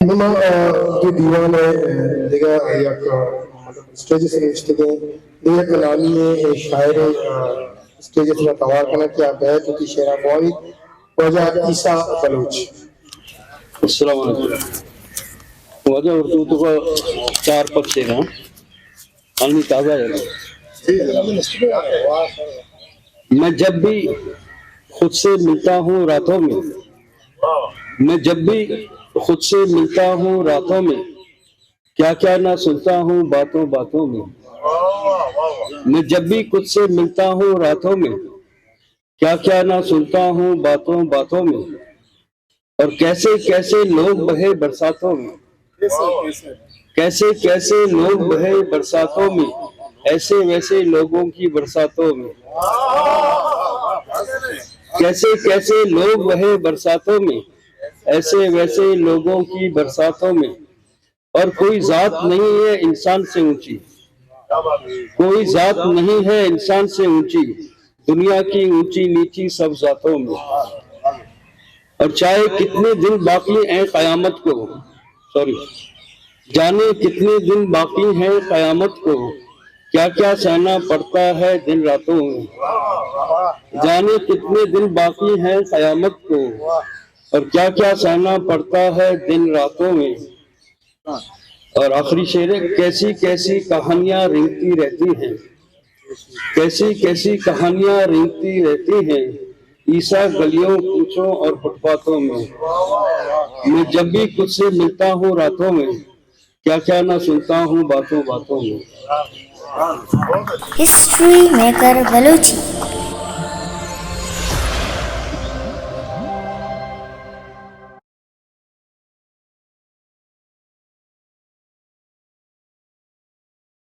Nima di divane diga yak stages nishtige diga kalami shair stages na tawar kana kya bayt ki shera fawaid wajah Isa Baloch. السلام علیکم وجہ اردو تو کا چار پکشے نا عالمی تازہ ہے میں جب بھی خود سے ملتا ہوں راتوں میں میں جب بھی خود سے ملتا ہوں راتوں میں کیا کیا نہ سنتا ہوں باتوں باتوں میں میں جب بھی خود سے ملتا ہوں راتوں میں کیا کیا نہ سنتا ہوں باتوں باتوں میں اور کیسے کیسے لوگ بہے برساتوں میں کیسے کیسے لوگ بہے برساتوں میں ایسے ویسے لوگوں کی برساتوں میں کیسے کیسے لوگ بہے برساتوں میں ایسے ویسے لوگوں کی برساتوں میں اور کوئی ذات نہیں ہے انسان سے اونچی کوئی ذات نہیں ہے انسان سے اونچی دنیا کی اونچی نیچی سب ذاتوں میں اور چاہے کتنے دن باقی ہیں قیامت کو جانے کتنے دن باقی ہیں قیامت کو کیا کیا سہنا پڑتا ہے دن راتوں میں جانے کتنے دن باقی ہیں قیامت کو اور کیا کیا سہنا پڑتا ہے دن راتوں میں اور آخری شعر ہے کیسی کیسی کہانیاں رنگتی رہتی ہیں کیسی کیسی کہانیاں رنگتی رہتی ہیں عیسیٰ گلیوں کوچوں اور فٹ پاتھوں میں جب بھی خود سے ملتا ہوں راتوں میں کیا کیا نہ سنتا ہوں باتوں باتوں میں ہسٹری میکر بلوچی